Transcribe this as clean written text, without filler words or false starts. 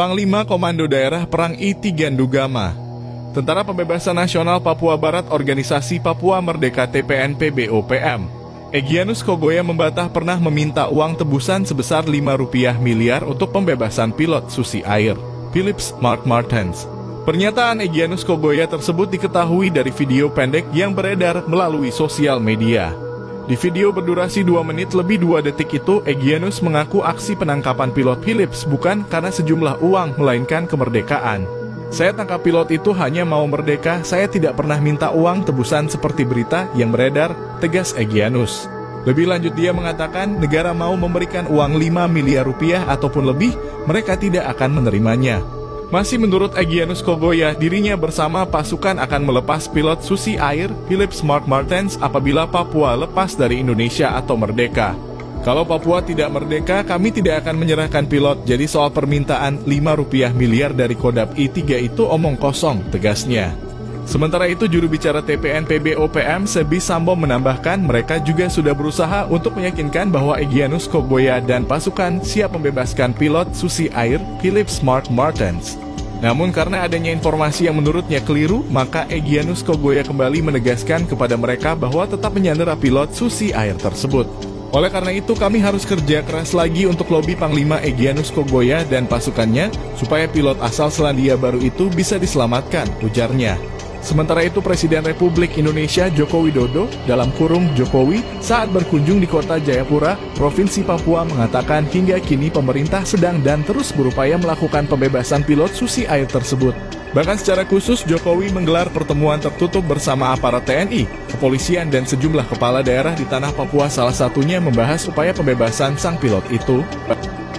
Panglima Komando Daerah Perang I3 Ndugama. Tentara Pembebasan Nasional Papua Barat Organisasi Papua Merdeka TPNP-BOPM, Egyanus Kogoya membantah pernah meminta uang tebusan sebesar Rp5 miliar untuk pembebasan pilot Susi Air, Philips Mark Martens. Pernyataan Egyanus Kogoya tersebut diketahui dari video pendek yang beredar melalui sosial media. Di video berdurasi 2 menit lebih 2 detik itu, Egyanus mengaku aksi penangkapan pilot Philips bukan karena sejumlah uang, melainkan kemerdekaan. Saya tangkap pilot itu hanya mau merdeka, saya tidak pernah minta uang tebusan seperti berita yang beredar, tegas Egyanus. Lebih lanjut dia mengatakan negara mau memberikan uang 5 miliar rupiah ataupun lebih, mereka tidak akan menerimanya. Masih menurut Egyanus Kogoya, dirinya bersama pasukan akan melepas pilot Susi Air, Philips Mark Martens apabila Papua lepas dari Indonesia atau merdeka. Kalau Papua tidak merdeka, kami tidak akan menyerahkan pilot, jadi soal permintaan Rp5 miliar dari Kodam I3 itu omong kosong, tegasnya. Sementara itu, juru bicara TPNP-BOPM Sebi Sambo menambahkan mereka juga sudah berusaha untuk meyakinkan bahwa Egyanus Kogoya dan pasukan siap membebaskan pilot Susi Air, Philips Mark Martens. Namun karena adanya informasi yang menurutnya keliru, maka Egyanus Kogoya kembali menegaskan kepada mereka bahwa tetap menyandera pilot Susi Air tersebut. Oleh karena itu, kami harus kerja keras lagi untuk lobi Panglima Egyanus Kogoya dan pasukannya, supaya pilot asal Selandia Baru itu bisa diselamatkan, ujarnya. Sementara itu, Presiden Republik Indonesia Joko Widodo, dalam kurung Jokowi, saat berkunjung di kota Jayapura, Provinsi Papua mengatakan hingga kini pemerintah sedang dan terus berupaya melakukan pembebasan pilot Susi Air tersebut. Bahkan secara khusus, Jokowi menggelar pertemuan tertutup bersama aparat TNI, kepolisian, dan sejumlah kepala daerah di tanah Papua, salah satunya membahas upaya pembebasan sang pilot itu.